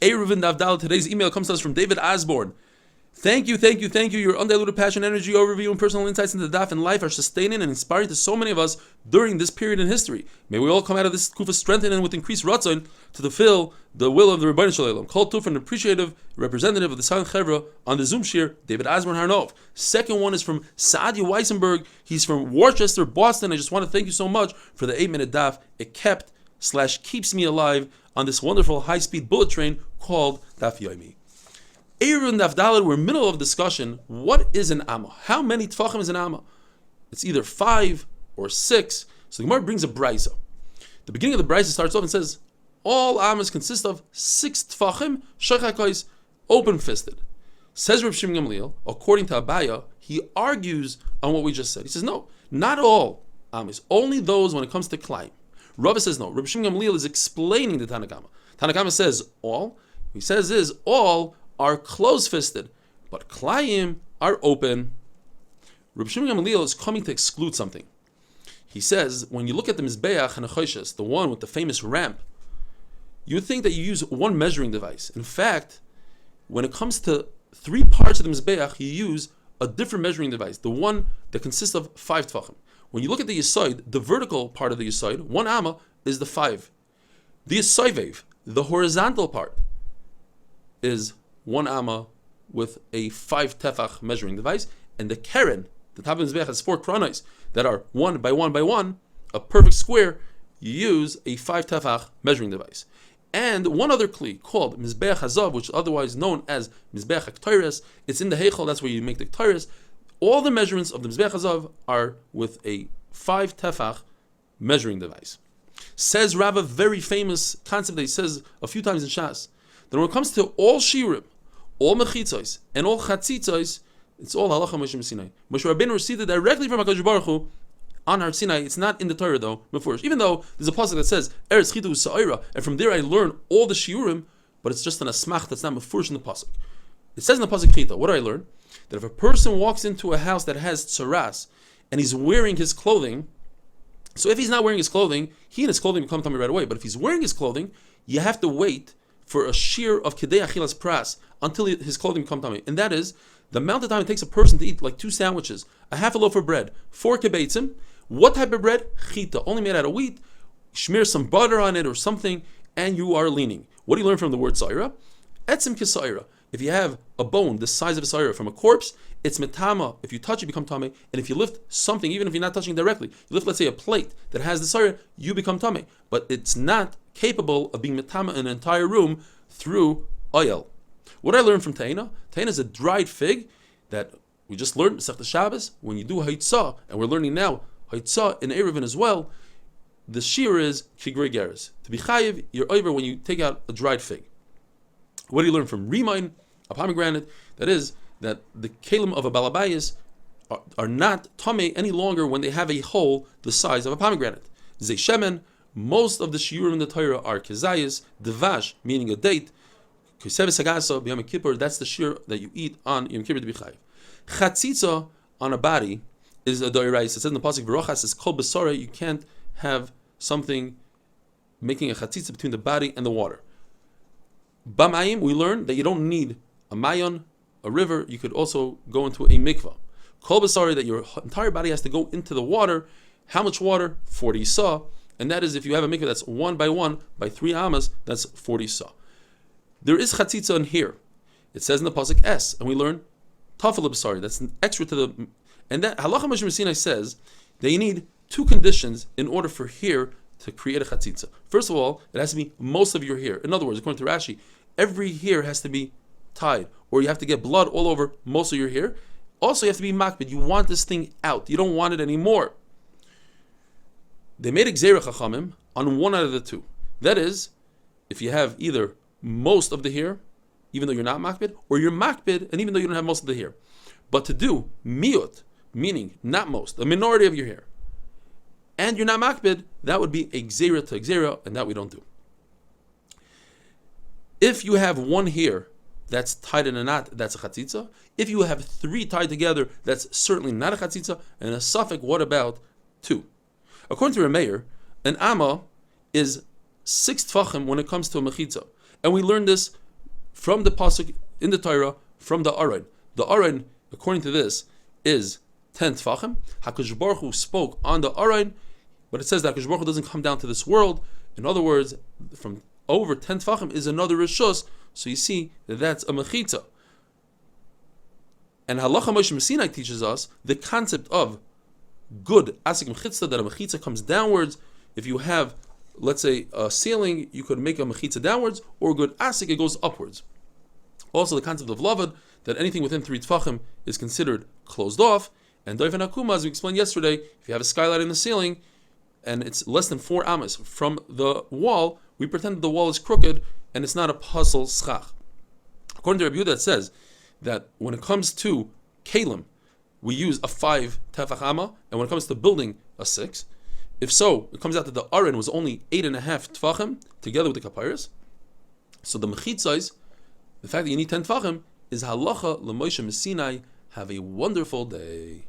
Eruvin Daf. Today's email comes to us from David Osborne. Thank you. Your undiluted passion, energy, overview, and personal insights into Daf and life are sustaining and inspiring to so many of us during this period in history. May we all come out of this kufa strengthened and with increased ratzon to fulfill the will of the Rebbeinu Shalom. Called to from an appreciative representative of the Silent Chevra on the Zoom share, David Osborne Harnov. Second one is from Saadia Weissenberg. He's from Worcester, Boston. I just want to thank you so much for the 8-minute Daf. It keeps me alive on this wonderful high-speed bullet train called Daf Yomi. Eruvin Daf, we're in the middle of discussion. What is an amma? How many tfachim is an amma? It's either 5 or 6. So the Gemara brings a brisa. The beginning of the brisa starts off and says, all ammas consist of 6 tfachim, shachakais, open-fisted. Says Reb Shimon Gamliel, according to Abaya, he argues on what we just said. He says, no, not all ammas, only those when it comes to climb. Rava says no. Reb Shimon Gamliel is explaining the Tanakama. Tanakama says all. He says is all are close-fisted, but klayim are open. Reb Shimon Gamliel is coming to exclude something. He says, when you look at the Mizbeach and Achoshes, the one with the famous ramp, you would think that you use one measuring device. In fact, when it comes to 3 parts of the Mizbeach, you use a different measuring device, the one that consists of 5 tfachim. When you look at the Yisoid, the vertical part of the Yisoid, 1 amma, is the 5. The Yisoivev, the horizontal part, is 1 amma with a 5 tefach measuring device, and the keren, the top of the Mizbeach, has 4 kronos that are 1 by 1 by 1, a perfect square. You use a 5 tefach measuring device. And one other kli called Mizbeach Hazav, which is otherwise known as Mizbeach HaKtoires, it's in the Heichel, that's where you make the Ktoires. All the measurements of the Mizbeach Hazav are with a 5 tefach measuring device. Says Rav, a very famous concept that he says a few times in Shas, that when it comes to all shirim, all mechitzos, and all chatzitzos, it's all halacha Moshe Sinai. Moshe Rabbeinu received it directly from HaKadosh Baruch Hu on Har Sinai. It's not in the Torah though, mefurish. Even though there's a pasuk that says Eretz Chitu Sa'ira, and from there I learn all the shiurim, but it's just an asmach that's not mefurish in the pasuk. It says in the pasuk Chita, what do I learn? That if a person walks into a house that has tzaras and he's wearing his clothing, so if he's not wearing his clothing, he and his clothing become tummy right away. But if he's wearing his clothing, you have to wait for a shear of Kedei Achilas Pras until his clothing becomes tummy. And that is the amount of time it takes a person to eat like 2 sandwiches, a half a loaf of bread, 4 kibbetzim. What type of bread? Chita, only made out of wheat. Smear some butter on it or something, and you are leaning. What do you learn from the word Saira? Etzim Kisaira. If you have a bone the size of a Saira from a corpse, it's metama. If you touch it, become tame. And if you lift something, even if you're not touching directly, you lift, let's say, a plate that has the Saira, you become tame. But it's not capable of being metama in an entire room through oil. What I learned from Taina? Taina is a dried fig that we just learned Masechta Shabbos. When you do Haitzah, and we're learning now Haitzah in Eruvin as well, the shear is Kigrei Geras. To be chayiv, you're over when you take out a dried fig. What do you learn from Rimain, a pomegranate? That is, that the kalim of a balabayas are not tamei any longer when they have a hole the size of a pomegranate. Zeh shemen, most of the shiurim in the Torah are kezayis, devash, meaning a date, kuseves hagasa, b'yom kippur, that's the shear that you eat on Yom Kippur to be chayiv. Chatzitza on a body is a doirais. It says in the pasuk v'rochas is kol besara. You can't have something making a chatzitza between the body and the water. B'mayim, we learn that you don't need a mayon, a river. You could also go into a mikvah. Kol besara, that your entire body has to go into the water. How much water? 40 sa. And that is if you have a mikvah that's 1 by 1 by 3 amas, that's 40 sa. There is chatzitza in here. It says in the pasuk S, and we learn tafel b'sari. That's extra to the. And that halacha Moshe Sinai says that you need 2 conditions in order for hair to create a chatzitza. First of all, it has to be most of your hair. In other words, according to Rashi, every hair has to be tied, or you have to get blood all over most of your hair. Also, you have to be makbid. You want this thing out. You don't want it anymore. They made a gzeira chachamim on one out of the 2. That is, if you have either most of the hair, even though you're not makbid, or you're makbid, and even though you don't have most of the hair. But to do miyut, meaning not most, a minority of your hair, and you're not makbid, that would be a gzeira to gzeira, and that we don't do. If you have 1 hair that's tied in a knot, that's a chatzitza. If you have 3 tied together, that's certainly not a chatzitza. And a suffix, what about 2? According to Rameir, an amma is 6 tfachim when it comes to a mechitza. And we learned this from the pasuk in the Torah from the Aron. The Aron, according to this, is 10 tefachim. HaKadosh Baruch Hu spoke on the Aron, but it says that HaKadosh Baruch Hu doesn't come down to this world. In other words, from over 10 tefachim is another rishus. So you see that that's a mechitza. And Halacha Moshe Sinai teaches us the concept of good asik mechitza, that a mechitza comes downwards. If you have, let's say, a ceiling, you could make a mechitza downwards, or good asik, it goes upwards. Also, the concept of lavad, that anything within 3 tefachim is considered closed off. And doif and akuma, as we explained yesterday, if you have a skylight in the ceiling and it's less than 4 amas from the wall, we pretend that the wall is crooked and it's not a puzzle schach. According to Rabbi Yehuda, it says that when it comes to kalim, we use a 5 tefach amma, and when it comes to building, a 6. If so, it comes out that the aron was only 8.5 tefachim together with the kapiras. So the mechitzais, the fact that you need 10 tefachim, is halacha l'Moshe Sinai. Have a wonderful day.